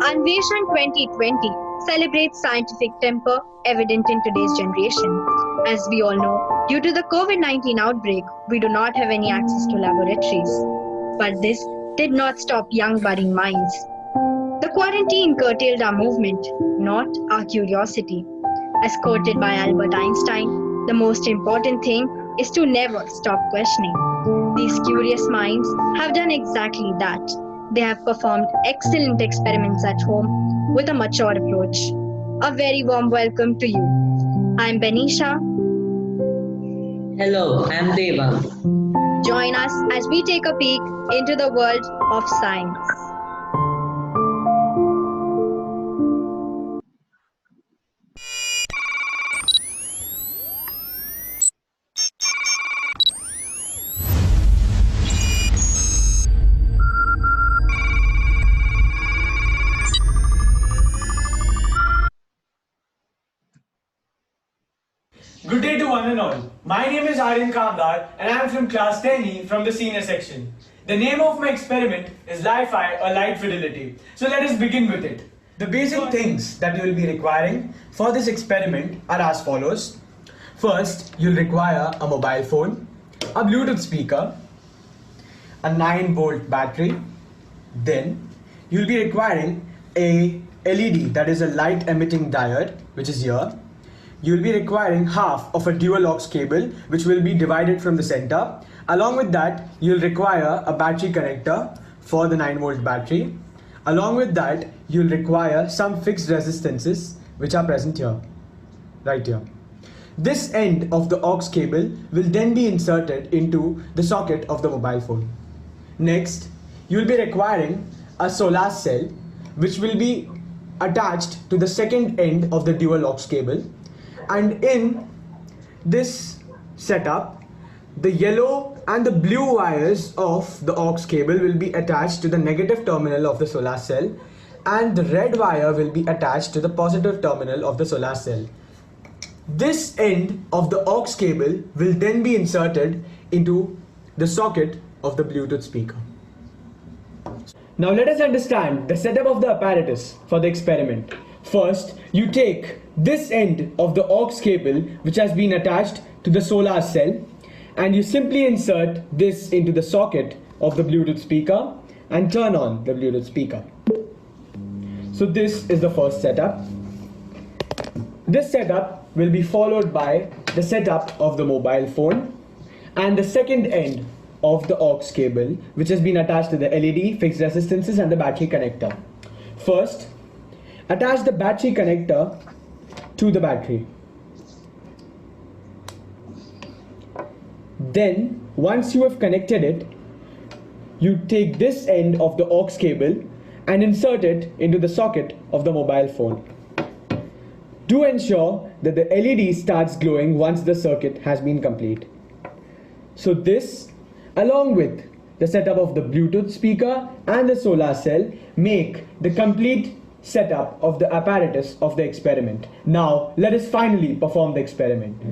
Anveshan 2020 celebrates scientific temper evident in today's generation. As we all know, due to the COVID-19 outbreak, we do not have any access to laboratories. But this did not stop young budding minds. The quarantine curtailed our movement, not our curiosity. As quoted by Albert Einstein, the most important thing is to never stop questioning. These curious minds have done exactly that. They have performed excellent experiments at home with a mature approach. A very warm welcome to you. I'm Benisha. Hello, I'm Deva. Join us as we take a peek into the world of science. Good day to one and all. My name is Aryan Kamdar and I am from class 10E from the senior section. The name of my experiment is Li-Fi or light fidelity. So let us begin with it. The basic things that you will be requiring for this experiment are as follows. First, you'll require a mobile phone, a Bluetooth speaker, a 9-volt battery. Then, you'll be requiring a LED, that is a light emitting diode, which is here. You'll be requiring half of a dual aux cable, which will be divided from the center. Along with that, you'll require a battery connector for the 9-volt battery. Along with that, you'll require some fixed resistances which are present here, right here. This end of the aux cable will then be inserted into the socket of the mobile phone. Next, you'll be requiring a solar cell which will be attached to the second end of the dual aux cable. And in this setup, the yellow and the blue wires of the aux cable will be attached to the negative terminal of the solar cell, and the red wire will be attached to the positive terminal of the solar cell. This end of the aux cable will then be inserted into the socket of the Bluetooth speaker. Now let us understand the setup of the apparatus for the experiment. First, you take this end of the aux cable which has been attached to the solar cell, and you simply insert this into the socket of the Bluetooth speaker and turn on the Bluetooth speaker. So this is the first setup. This setup will be followed by the setup of the mobile phone and the second end of the aux cable which has been attached to the LED, fixed resistances and the battery connector. First, attach the battery connector to the battery. Then, once you have connected it, you take this end of the aux cable and insert it into the socket of the mobile phone. Do ensure that the LED starts glowing once the circuit has been complete. So this, along with the setup of the Bluetooth speaker and the solar cell, make the complete setup of the apparatus of the experiment. Now let us finally perform the experiment.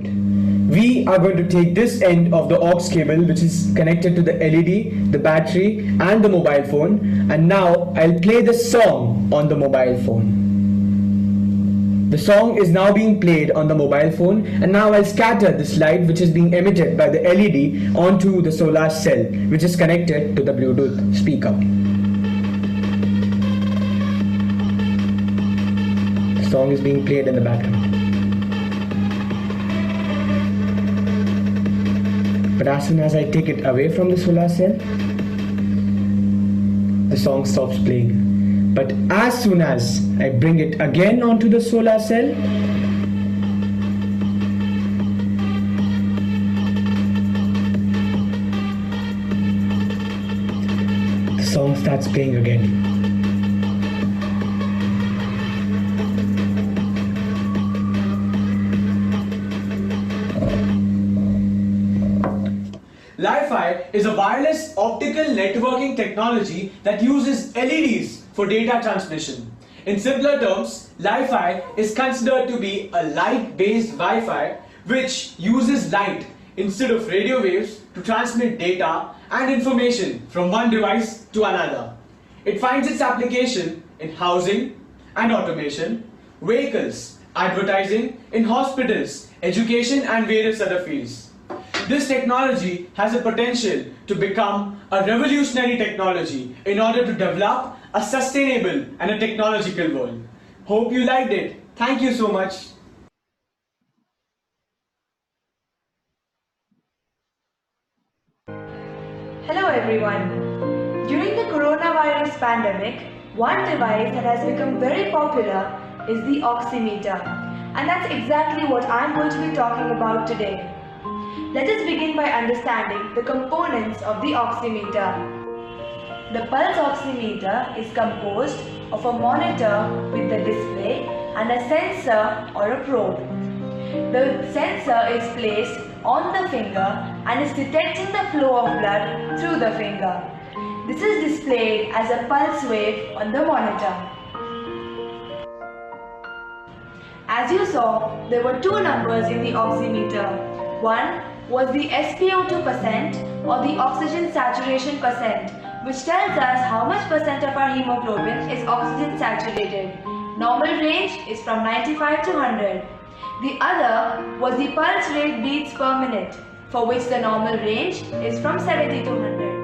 We are going to take this end of the aux cable which is connected to the LED, the battery and the mobile phone, and now I'll play the song on the mobile phone. The song is now being played on the mobile phone, and now I'll scatter this light which is being emitted by the LED onto the solar cell which is connected to the Bluetooth speaker. Song is being played in the background. But as soon as I take it away from the solar cell, the song stops playing. But as soon as I bring it again onto the solar cell, the song starts playing again. Li-Fi is a wireless optical networking technology that uses LEDs for data transmission. In simpler terms, Li-Fi is considered to be a light-based Wi-Fi which uses light instead of radio waves to transmit data and information from one device to another. It finds its application in housing and automation, vehicles, advertising, in hospitals, education and various other fields. This technology has a potential to become a revolutionary technology in order to develop a sustainable and a technological world. Hope you liked it. Thank you so much. Hello everyone. During the coronavirus pandemic, one device that has become very popular is the oximeter. And that's exactly what I'm going to be talking about today. Let us begin by understanding the components of the oximeter. The pulse oximeter is composed of a monitor with the display and a sensor or a probe. The sensor is placed on the finger and is detecting the flow of blood through the finger. This is displayed as a pulse wave on the monitor. As you saw, there were two numbers in the oximeter. One was the SpO2% or the oxygen saturation percent, which tells us how much percent of our hemoglobin is oxygen saturated. Normal range is from 95 to 100. The other was the pulse rate beats per minute, for which the normal range is from 70 to 100.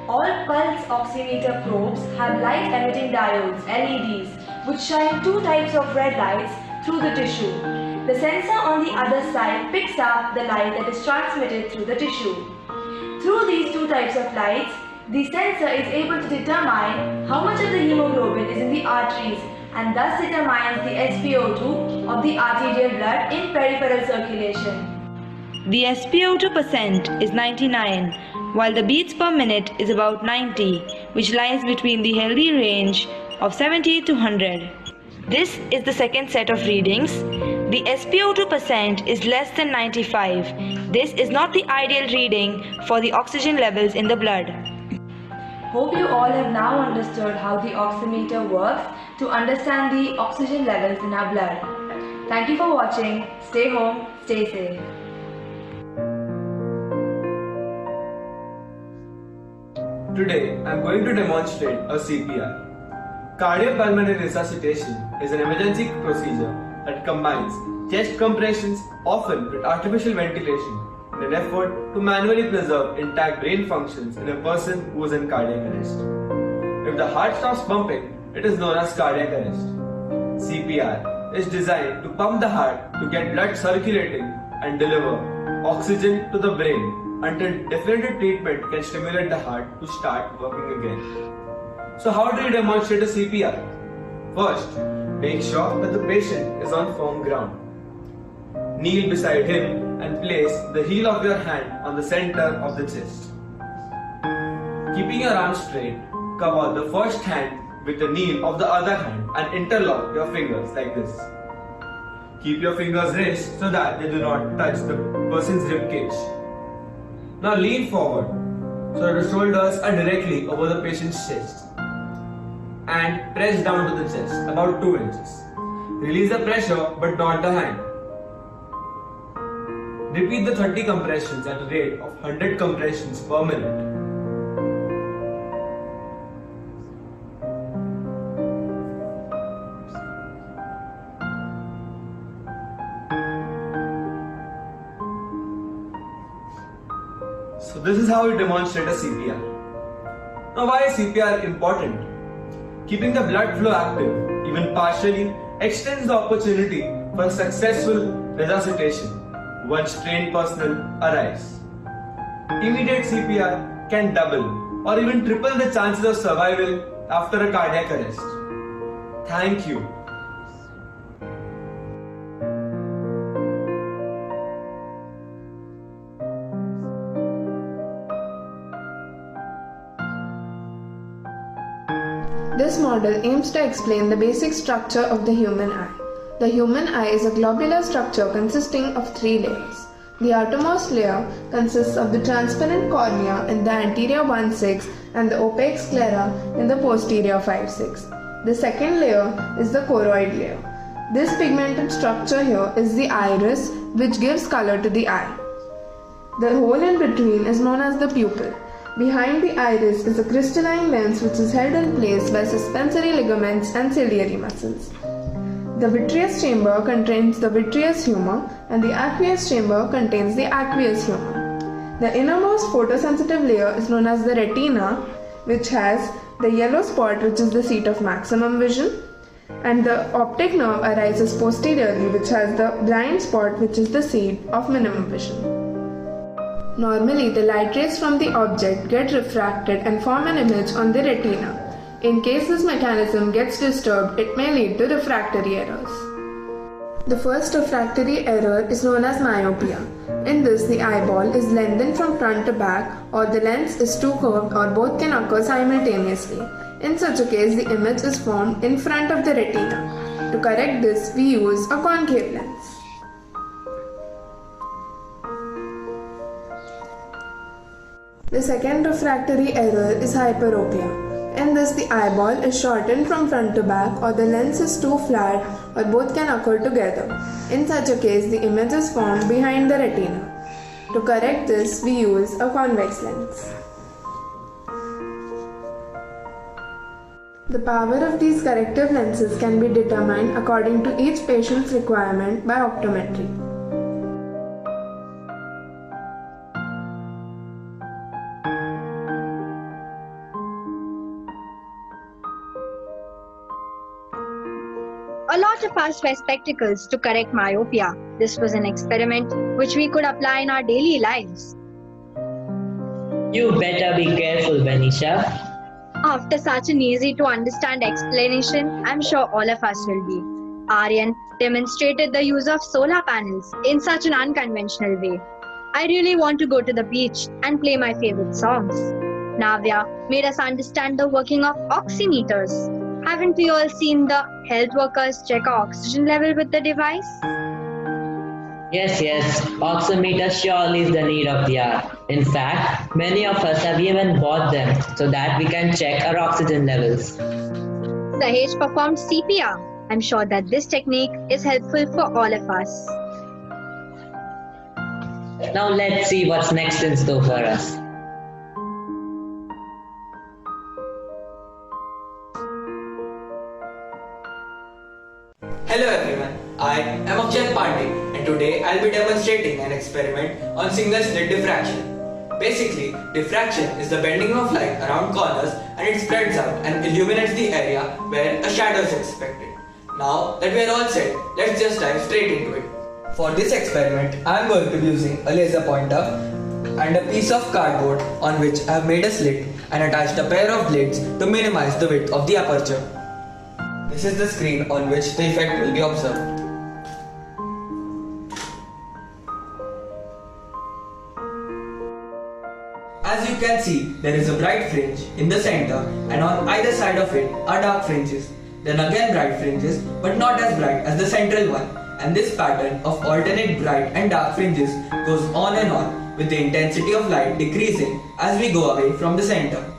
All pulse oximeter probes have light emitting diodes, LEDs, which shine two types of red lights through the tissue. The sensor on the other side picks up the light that is transmitted through the tissue. Through these two types of lights, the sensor is able to determine how much of the hemoglobin is in the arteries and thus determines the SpO2 of the arterial blood in peripheral circulation. The SpO2% is 99, while the beats per minute is about 90, which lies between the healthy range of 70 to 100. This is the second set of readings. The SpO2% is less than 95. This is not the ideal reading for the oxygen levels in the blood. Hope you all have now understood how the oximeter works to understand the oxygen levels in our blood. Thank you for watching. Stay home, stay safe. Today, I am going to demonstrate a CPR. Cardiopulmonary resuscitation is an emergency procedure that combines chest compressions, often with artificial ventilation, in an effort to manually preserve intact brain functions in a person who is in cardiac arrest. If the heart stops pumping, it is known as cardiac arrest. CPR is designed to pump the heart to get blood circulating and deliver oxygen to the brain until definitive treatment can stimulate the heart to start working again. So how do you demonstrate a CPR? First, make sure that the patient is on firm ground. Kneel beside him and place the heel of your hand on the center of the chest. Keeping your arms straight, cover the first hand with the kneel of the other hand and interlock your fingers like this. Keep your fingers raised so that they do not touch the person's ribcage. Now lean forward so that the shoulders are directly over the patient's chest and press down to the chest about 2 inches. Release the pressure but not the hand. Repeat the 30 compressions at a rate of 100 compressions per minute. So this is how we demonstrate a CPR. Now why is CPR important? Keeping the blood flow active, even partially, extends the opportunity for successful resuscitation once trained personnel arrives. Immediate CPR can double or even triple the chances of survival after a cardiac arrest. Thank you. This model aims to explain the basic structure of the human eye. The human eye is a globular structure consisting of 3 layers. The outermost layer consists of the transparent cornea in the anterior 1/6 and the opaque sclera in the posterior 5/6. The second layer is the choroid layer. This pigmented structure here is the iris, which gives color to the eye. The hole in between is known as the pupil. Behind the iris is a crystalline lens which is held in place by suspensory ligaments and ciliary muscles. The vitreous chamber contains the vitreous humor and the aqueous chamber contains the aqueous humor. The innermost photosensitive layer is known as the retina, which has the yellow spot which is the seat of maximum vision, and the optic nerve arises posteriorly which has the blind spot which is the seat of minimum vision. Normally, the light rays from the object get refracted and form an image on the retina. In case this mechanism gets disturbed, it may lead to refractory errors. The first refractory error is known as myopia. In this, the eyeball is lengthened from front to back, or the lens is too curved, or both can occur simultaneously. In such a case, the image is formed in front of the retina. To correct this, we use a concave lens. The second refractory error is hyperopia. In this, the eyeball is shortened from front to back, or the lens is too flat, or both can occur together. In such a case, the image is formed behind the retina. To correct this, we use a convex lens. The power of these corrective lenses can be determined according to each patient's requirement by optometry. A lot of us wear spectacles to correct myopia. This was an experiment which we could apply in our daily lives. You better be careful, Benisha. After such an easy to understand explanation, I'm sure all of us will be. Aryan demonstrated the use of solar panels in such an unconventional way. I really want to go to the beach and play my favorite songs. Navya made us understand the working of oximeters. Haven't we all seen the health workers check our oxygen level with the device? Yes, oximeter surely is the need of the hour. In fact, many of us have even bought them so that we can check our oxygen levels. Sahej performed CPR. I'm sure that this technique is helpful for all of us. Now let's see what's next in store for us. Hello everyone, I am Akshay Pandey and today I'll be demonstrating an experiment on single slit diffraction. Basically, diffraction is the bending of light around corners and it spreads out and illuminates the area where a shadow is expected. Now that we are all set, let's just dive straight into it. For this experiment, I am going to be using a laser pointer and a piece of cardboard on which I have made a slit and attached a pair of blades to minimize the width of the aperture. This is the screen on which the effect will be observed. As you can see, there is a bright fringe in the center and on either side of it are dark fringes. Then again bright fringes, but not as bright as the central one, and this pattern of alternate bright and dark fringes goes on and on with the intensity of light decreasing as we go away from the center.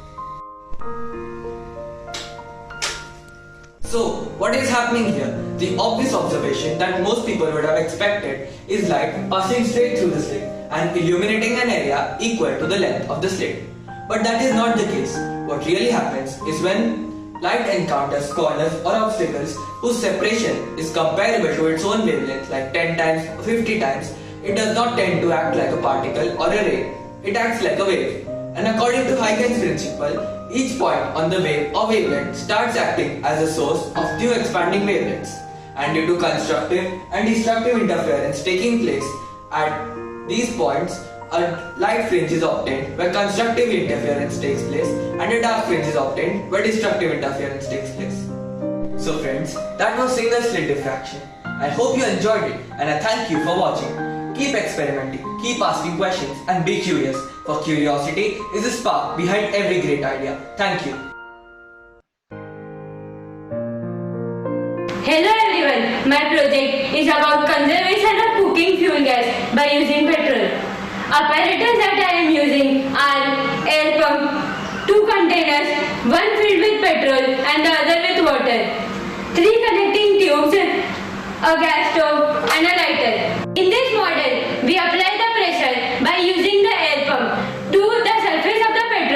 So, what is happening here? The obvious observation that most people would have expected is light passing straight through the slit and illuminating an area equal to the length of the slit. But that is not the case. What really happens is when light encounters corners or obstacles whose separation is comparable to its own wavelength, like 10 times or 50 times, it does not tend to act like a particle or a ray. It acts like a wave. And according to Huygens principle, each point on the wave or wavelength starts acting as a source of new expanding wavelengths. And due to constructive and destructive interference taking place at these points, a light fringe is obtained where constructive interference takes place and a dark fringe is obtained where destructive interference takes place. So friends, that was single slit diffraction. I hope you enjoyed it and I thank you for watching. Keep experimenting, keep asking questions and be curious, for curiosity is the spark behind every great idea. Thank you. Hello everyone, my project is about conservation of cooking fuel gas by using petrol. Apparatus that I am using are air pump, 2 containers, one filled with petrol and the other with water, 3 connecting tubes, a gas stove and a lighter. In this model, we apply the pressure by using the air pump to the surface of the petrol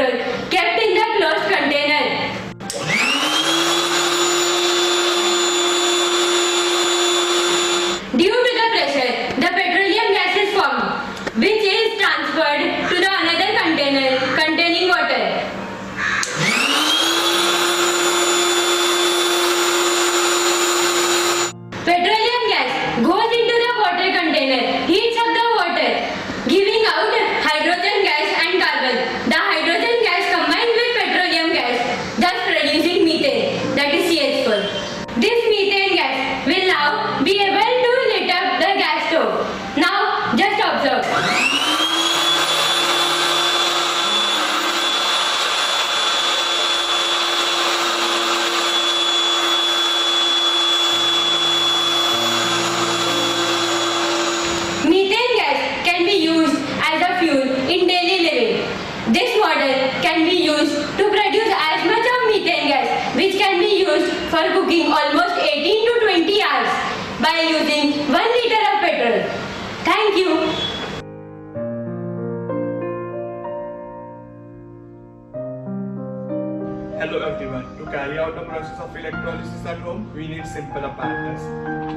Hello everyone. To carry out the process of electrolysis at home, we need simple apparatus.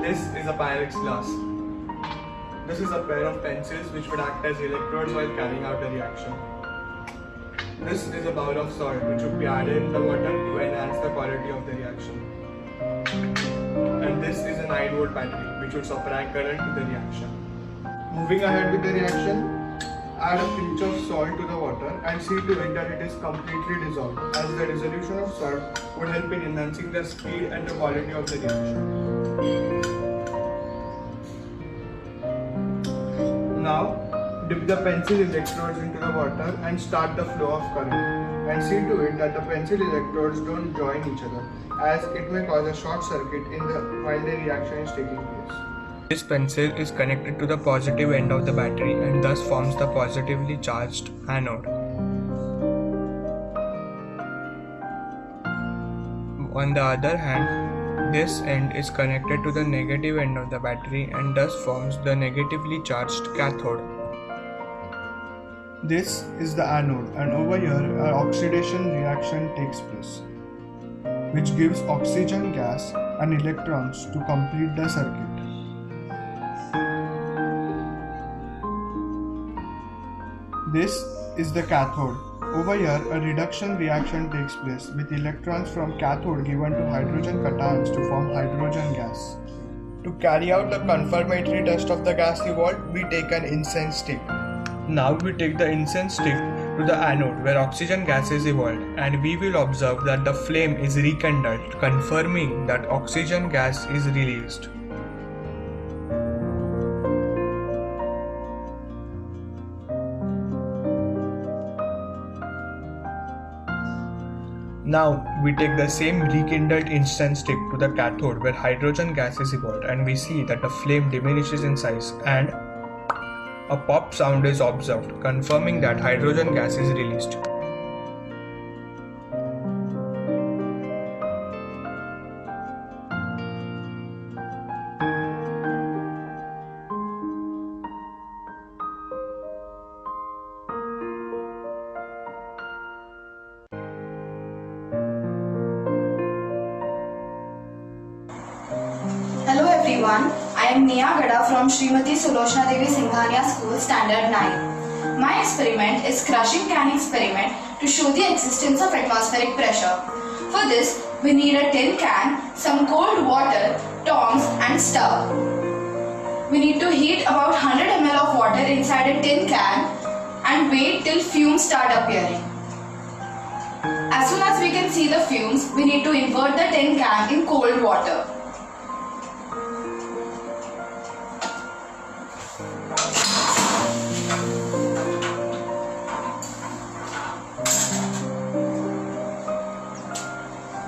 This is a Pyrex glass. This is a pair of pencils which would act as electrodes while carrying out the reaction. This is a bowl of salt which would be added in the water to enhance the quality of the reaction. And this is a 9 volt battery which would supply current to the reaction. Moving ahead with the reaction, add a pinch of salt to the water and see to it that it is completely dissolved, as the dissolution of salt would help in enhancing the speed and the quality of the reaction. Now, dip the pencil electrodes into the water and start the flow of current, and see to it that the pencil electrodes don't join each other, as it may cause a short circuit while the reaction is taking place. This pencil is connected to the positive end of the battery and thus forms the positively charged anode. On the other hand, this end is connected to the negative end of the battery and thus forms the negatively charged cathode. This is the anode, and over here an oxidation reaction takes place, which gives oxygen gas and electrons to complete the circuit. This is the cathode. Over here, a reduction reaction takes place with electrons from cathode given to hydrogen cations to form hydrogen gas. To carry out the confirmatory test of the gas evolved, we take an incense stick. Now we take the incense stick to the anode where oxygen gas is evolved, and we will observe that the flame is rekindled, confirming that oxygen gas is released. Now we take the same rekindled incense stick to the cathode where hydrogen gas is evolved, and we see that the flame diminishes in size and a pop sound is observed, confirming that hydrogen gas is released. Hello everyone, I am Nia Gada from Srimati Sulochana Devi Singhania School, Standard 9. My experiment is crushing can experiment to show the existence of atmospheric pressure. For this, we need a tin can, some cold water, tongs and stove. We need to heat about 100 ml of water inside a tin can and wait till fumes start appearing. As soon as we can see the fumes, we need to invert the tin can in cold water.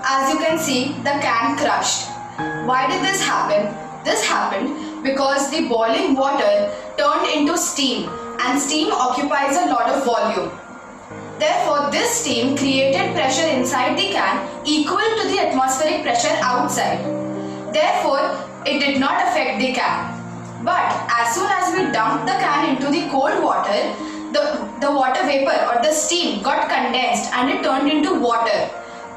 As you can see, the can crushed. Why did this happen? This happened because the boiling water turned into steam, and steam occupies a lot of volume. Therefore, this steam created pressure inside the can equal to the atmospheric pressure outside. Therefore, it did not affect the can. But as soon as we dumped the can into the cold water, the water vapor or the steam got condensed and it turned into water.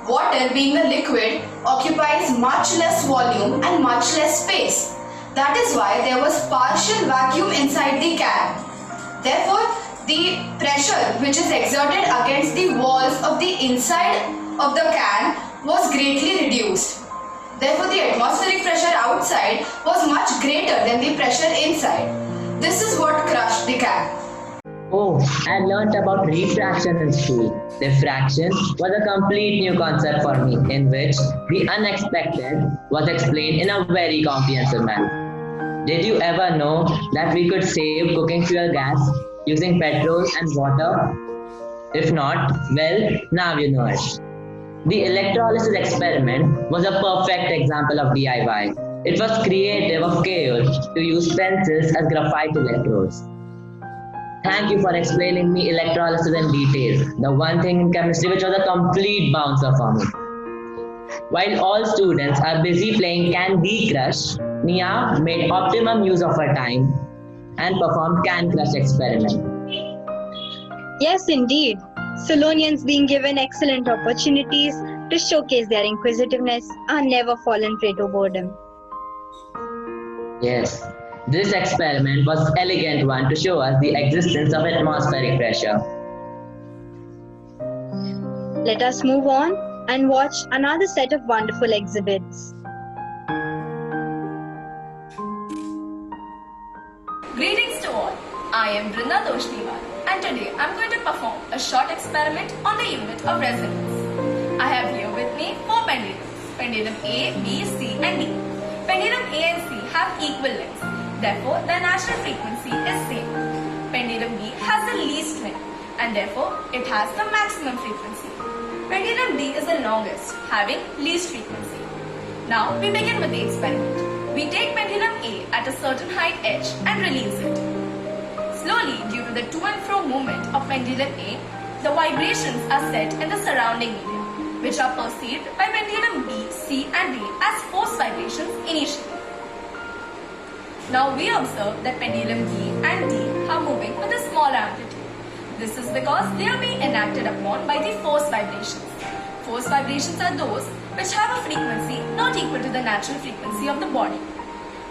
Water, being a liquid, occupies much less volume and much less space. That is why there was partial vacuum inside the can. Therefore, the pressure which is exerted against the walls of the inside of the can was greatly reduced. Therefore, the atmospheric pressure outside was much greater than the pressure inside. This is what crushed the can. Oh, I learnt about refraction in school. Diffraction was a complete new concept for me, in which the unexpected was explained in a very comprehensive manner. Did you ever know that we could save cooking fuel gas using petrol and water? If not, well, now you know it. The electrolysis experiment was a perfect example of DIY. It was creative of chaos to use pencils as graphite electrodes. Thank you for explaining me electrolysis in detail, the one thing in chemistry which was a complete bouncer for me. While all students are busy playing Candy Crush, Nia made optimum use of her time and performed Can Crush experiment. Yes, indeed. Solonians, being given excellent opportunities to showcase their inquisitiveness, are never fallen prey to boredom. Yes, this experiment was elegant one to show us the existence of atmospheric pressure. Let us move on and watch another set of wonderful exhibits. Greetings to all. I am Brinda Doshniwal and today I am going to perform a short experiment on the unit of resonance. I have here with me 4 pendulums. Pendulum A, B, C and D. Pendulum A and C have equal lengths. Therefore, their natural frequency is same. Pendulum B has the least length and therefore it has the maximum frequency. Pendulum D is the longest, having least frequency. Now we begin with the experiment. We take pendulum A at a certain height h and release it. Slowly, due to the to and fro movement of pendulum A, the vibrations are set in the surrounding medium, which are perceived by pendulum B, C and D as force vibrations initially. Now we observe that pendulum B and D are moving with a smaller amplitude. This is because they are being enacted upon by the force vibrations. Force vibrations are those which have a frequency not equal to the natural frequency of the body.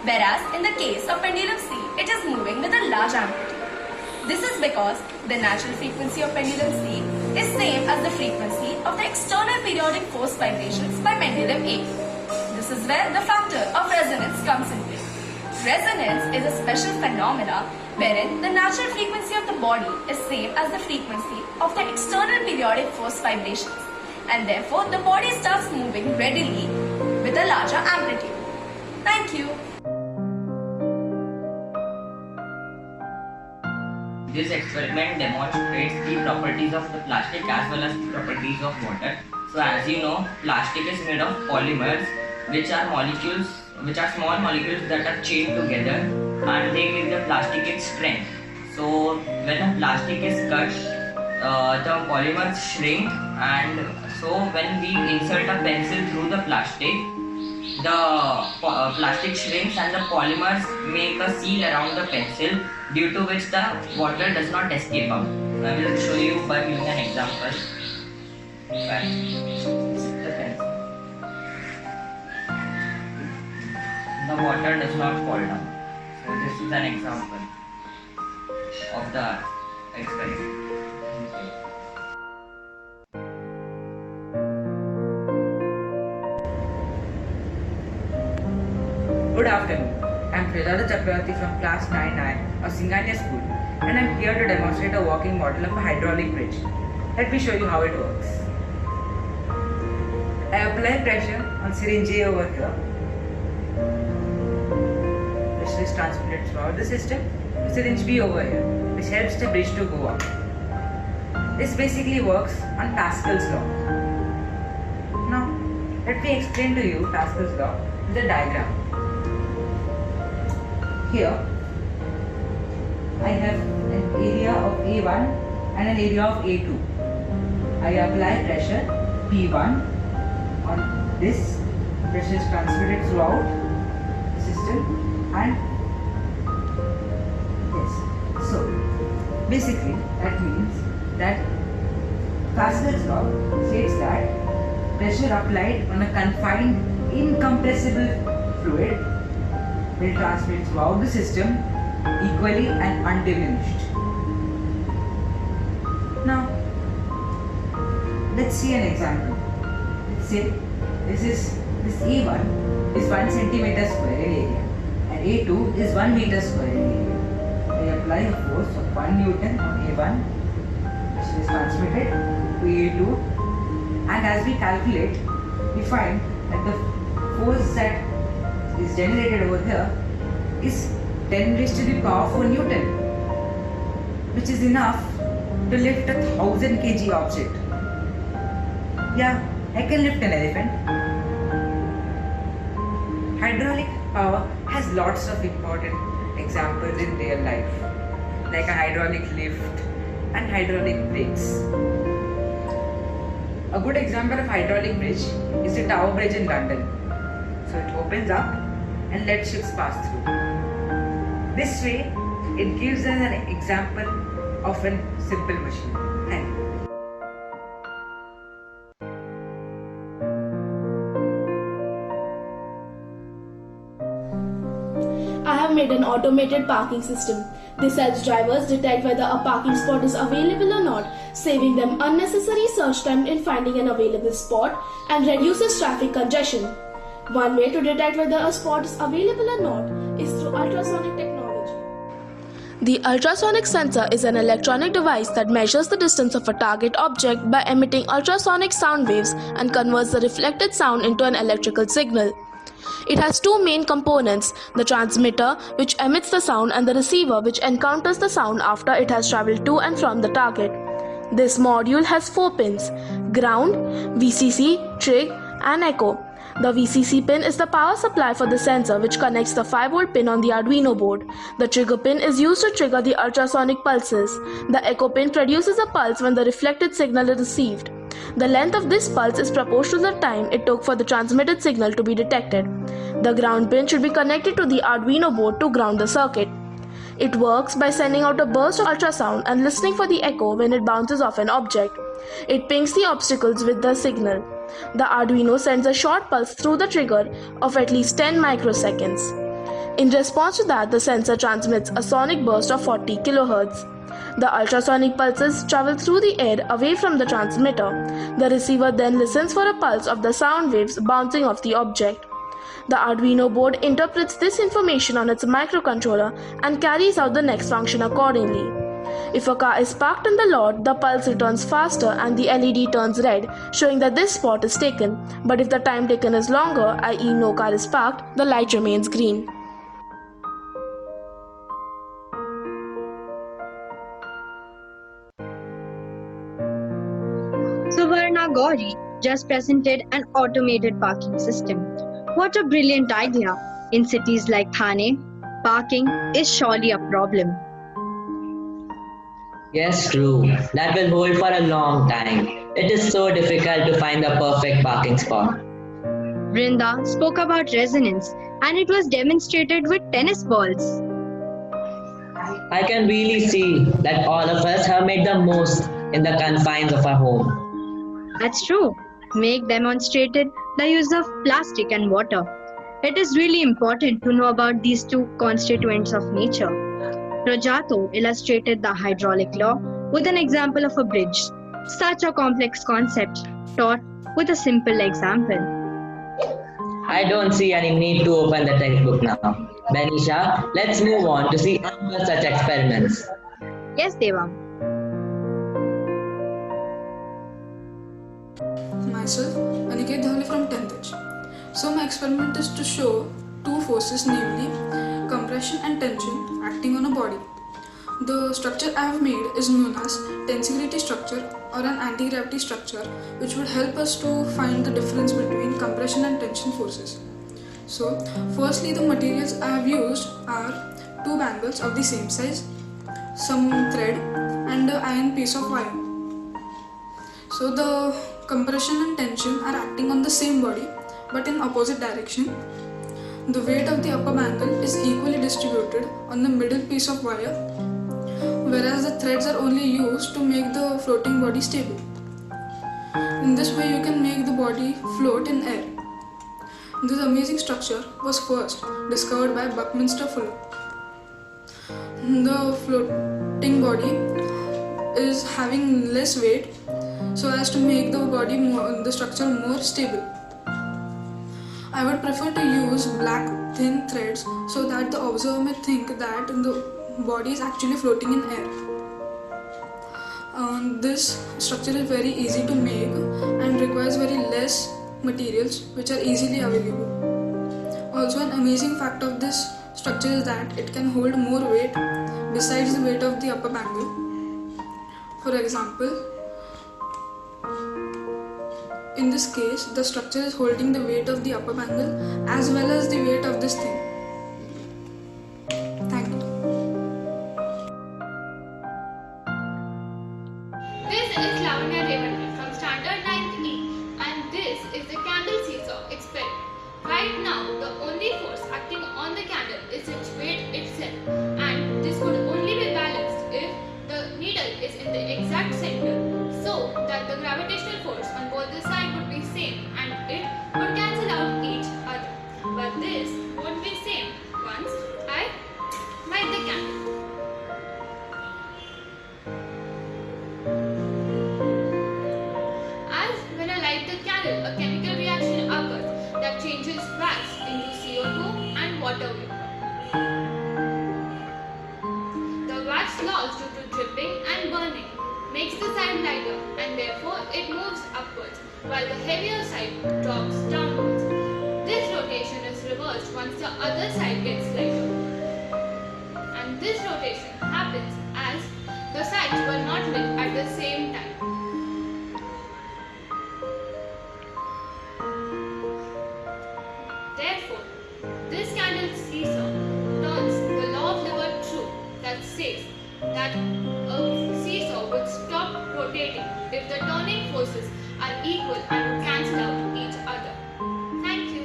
Whereas in the case of pendulum C, it is moving with a large amplitude. This is because the natural frequency of pendulum C is same as the frequency of the external periodic force vibrations by pendulum A. This is where the factor of resonance comes in play. Resonance is a special phenomena wherein the natural frequency of the body is same as the frequency of the external periodic force vibrations, and therefore the body starts moving readily with a larger amplitude. Thank you. This experiment demonstrates the properties of the plastic as well as the properties of water. So as you know, plastic is made of polymers, which are small molecules that are chained together and they give the plastic its strength. So when a plastic is cut, the polymers shrink, and so when we insert a pencil through the plastic shrinks and the polymers make a seal around the pencil, due to which the water does not escape out. I will show you by using an example. This is the pencil. The water does not fall down. So this is an example of the experiment. Good afternoon. I am Prasad Chakravarti from class 9I of Singhania School, and I am here to demonstrate a working model of a hydraulic bridge. Let me show you how it works. I apply pressure on syringe A over here. Pressure is transmitted throughout the system to syringe B over here, which helps the bridge to go up. This basically works on Pascal's law. Now, let me explain to you Pascal's law with a diagram. Here, I have an area of A1 and an area of A2. I apply pressure P1 on this. Pressure is transmitted throughout the system, and yes. So, basically, that means that Pascal's law states that pressure applied on a confined, incompressible fluid will transmit throughout the system equally and undiminished. Now, let's see an example. Say this A1 is 1 centimeter square in area and A2 is 1 meter square in area. I apply a force of 1 Newton on A1, which is transmitted to A2, and as we calculate, we find that the force that is generated over here is 10 raised to the power 4 Newton, which is enough to lift a 1000 kg object. Yeah, I can lift an elephant. Hydraulic power has lots of important examples in real life, like a hydraulic lift and hydraulic brakes. A good example of hydraulic bridge is the Tower Bridge in London. So it opens up and lets ships pass through. This way, it gives us an example of a simple machine. Thank you. made an automated parking system. This helps drivers detect whether a parking spot is available or not, saving them unnecessary search time in finding an available spot and reduces traffic congestion. One way to detect whether a spot is available or not is through ultrasonic technology. The ultrasonic sensor is an electronic device that measures the distance of a target object by emitting ultrasonic sound waves and converts the reflected sound into an electrical signal. It has two main components, the transmitter, which emits the sound, and the receiver, which encounters the sound after it has traveled to and from the target. This module has 4 pins: ground, VCC, trig, and echo. The VCC pin is the power supply for the sensor, which connects the 5-volt pin on the Arduino board. The trigger pin is used to trigger the ultrasonic pulses. The echo pin produces a pulse when the reflected signal is received. The length of this pulse is proportional to the time it took for the transmitted signal to be detected. The ground pin should be connected to the Arduino board to ground the circuit. It works by sending out a burst of ultrasound and listening for the echo when it bounces off an object. It pings the obstacles with the signal. The Arduino sends a short pulse through the trigger of at least 10 microseconds. In response to that, the sensor transmits a sonic burst of 40 kHz. The ultrasonic pulses travel through the air away from the transmitter. The receiver then listens for a pulse of the sound waves bouncing off the object. The Arduino board interprets this information on its microcontroller and carries out the next function accordingly. If a car is parked in the lot, the pulse returns faster and the LED turns red, showing that this spot is taken. But if the time taken is longer, i.e. no car is parked, the light remains green. Suvarna Gauri just presented an automated parking system. What a brilliant idea! In cities like Thane, parking is surely a problem. Yes, true. That will hold for a long time. It is so difficult to find the perfect parking spot. Vrinda spoke about resonance and it was demonstrated with tennis balls. I can really see that all of us have made the most in the confines of our home. That's true. Meg demonstrated the use of plastic and water. It is really important to know about these two constituents of nature. Rajato illustrated the hydraulic law with an example of a bridge. Such a complex concept taught with a simple example. I don't see any need to open the textbook now. Benisha, let's move on to see other such experiments. Yes, Deva. Myself, Aniket Dhale from 10th H. So my experiment is to show two forces, namely compression and tension, acting on a body. The structure I have made is known as tensegrity structure or an anti-gravity structure, which would help us to find the difference between compression and tension forces. So firstly, the materials I have used are two bangles of the same size, some thread and an iron piece of wire. So the compression and tension are acting on the same body but in opposite direction. The weight of the upper bangle is equally distributed on the middle piece of wire, whereas the threads are only used to make the floating body stable. In this way you can make the body float in air. This amazing structure was first discovered by Buckminster Fuller. The floating body is having less weight so as to make the structure more stable. I would prefer to use black thin threads so that the observer may think that the body is actually floating in air. This structure is very easy to make and requires very less materials which are easily available. Also, an amazing fact of this structure is that it can hold more weight besides the weight of the upper bangle. For example, in this case, the structure is holding the weight of the upper bangle as well as the weight of this thing. Thank you. This is Lavanya Revati from Standard 9th E, and this is the candle seesaw experiment. Right now, the only force acting on the candle is its weight itself, and this could only be balanced if the needle is in the exact center, so that the gravitational force on both the sides would be same and it would cancel out each other. But this won't be same a chemical reaction occurs that changes wax into CO2 and water vapor. The wax lost due to dripping and burning makes the side lighter and therefore it moves upwards while the heavier side drops downwards. This rotation is reversed once the other side gets lighter. And this rotation happens as the sides were not lit at the same time. Therefore, this candle seesaw turns the law of Levert true that says that a seesaw would stop rotating if the turning forces are equal and would cancel out each other. Thank you.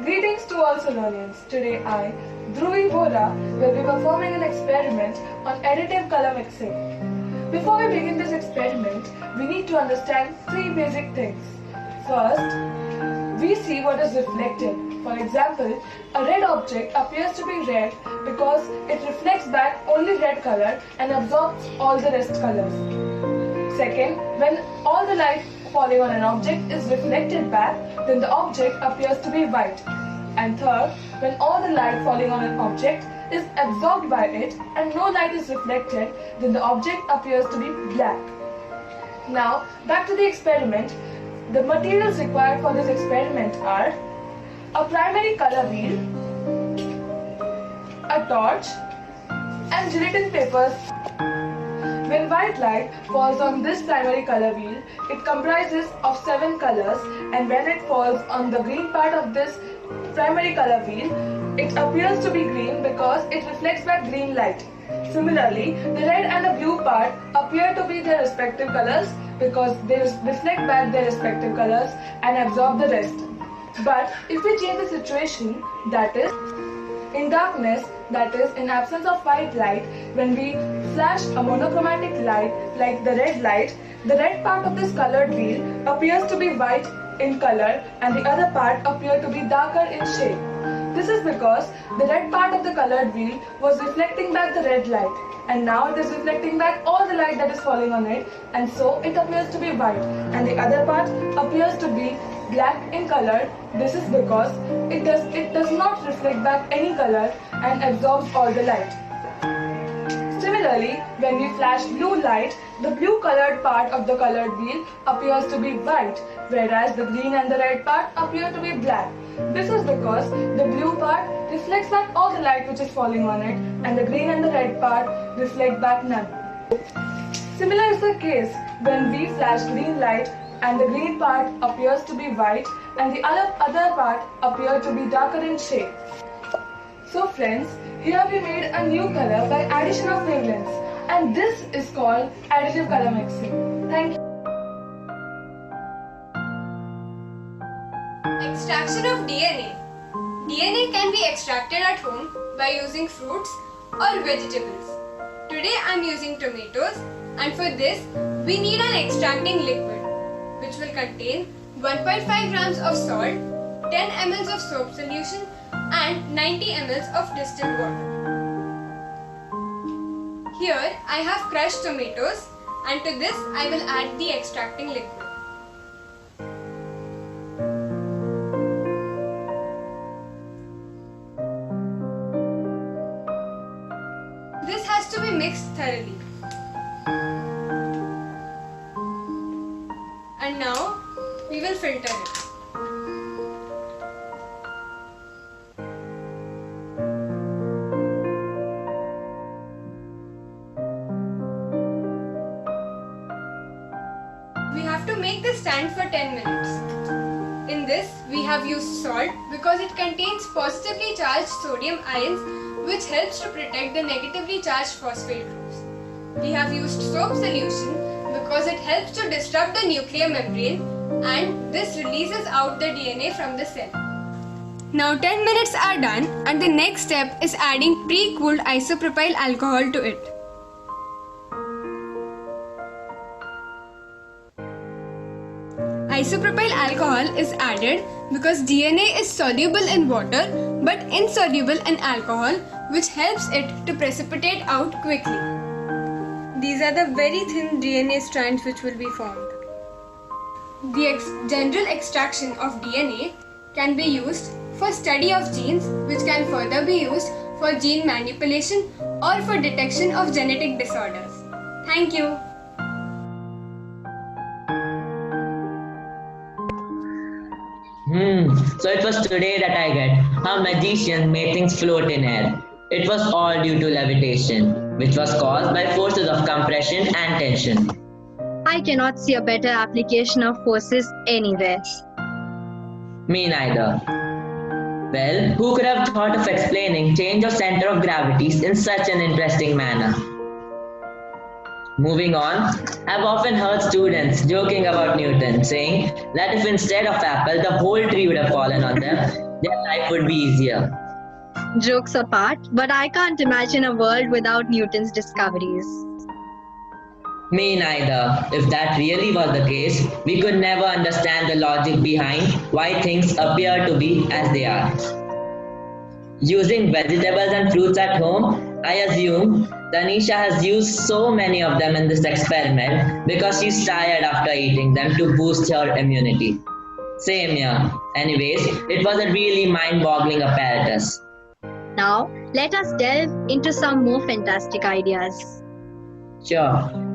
Greetings to all Solonians. Today I, Dhruvi Vora, will be performing an experiment on additive color mixing. Before we begin this experiment, we need to understand three basic things. First, we see what is reflected. For example, a red object appears to be red because it reflects back only red color and absorbs all the rest colors. Second, when all the light falling on an object is reflected back, then the object appears to be white. And third, when all the light falling on an object is absorbed by it and no light is reflected, then the object appears to be black. Now, back to the experiment. The materials required for this experiment are a primary color wheel, a torch, and gelatin papers. When white light falls on this primary color wheel, it comprises of 7 colors, and when it falls on the green part of this primary color wheel, it appears to be green because it reflects back green light. Similarly, the red and the blue part appear to be their respective colors because they reflect back their respective colors and absorb the rest. But if we change the situation, that is, in darkness, that is, in absence of white light, when we flash a monochromatic light like the red part of this colored wheel appears to be white in color and the other part appear to be darker in shade. This is because the red part of the colored wheel was reflecting back the red light, and now it is reflecting back all the light that is falling on it, and so it appears to be white, and the other part appears to be black in color. This is because it does not reflect back any color and absorbs all the light. Similarly, when we flash blue light, the blue colored part of the colored wheel appears to be white, whereas the green and the red part appear to be black. This is because the blue part reflects back all the light which is falling on it, and the green and the red part reflect back none. Similar is the case when we flash green light and the green part appears to be white and the other part appears to be darker in shade. So friends, here we made a new color by addition of wavelengths, and this is called additive color mixing. Thank you. Extraction of DNA. DNA can be extracted at home by using fruits or vegetables. Today I am using tomatoes, and for this we need an extracting liquid which will contain 1.5 grams of salt, 10 ml of soap solution and 90 ml of distilled water. Here I have crushed tomatoes, and to this I will add the extracting liquid. This has to be mixed thoroughly. And now we will filter it. We have to make this stand for 10 minutes. In this, we have used salt because it contains positively charged sodium ions which helps to protect the negatively charged phosphate groups. We have used soap solution because it helps to disrupt the nuclear membrane, and this releases out the DNA from the cell. Now 10 minutes are done, and the next step is adding pre-cooled isopropyl alcohol to it. Isopropyl alcohol is added because DNA is soluble in water but insoluble in alcohol, which helps it to precipitate out quickly. These are the very thin DNA strands which will be formed. The general extraction of DNA can be used for study of genes, which can further be used for gene manipulation or for detection of genetic disorders. Thank you. So it was today that I get how magicians made things float in air. It was all due to levitation, which was caused by forces of compression and tension. I cannot see a better application of forces anywhere. Me neither. Well, who could have thought of explaining change of center of gravities in such an interesting manner? Moving on, I've often heard students joking about Newton, saying that if instead of apple the whole tree would have fallen on them, their life would be easier. Jokes apart, but I can't imagine a world without Newton's discoveries. Me neither. If that really was the case, we could never understand the logic behind why things appear to be as they are. Using vegetables and fruits at home, I assume Tanisha has used so many of them in this experiment because she's tired after eating them to boost her immunity. Same here. Anyways, it was a really mind-boggling apparatus. Now, let us delve into some more fantastic ideas. Sure.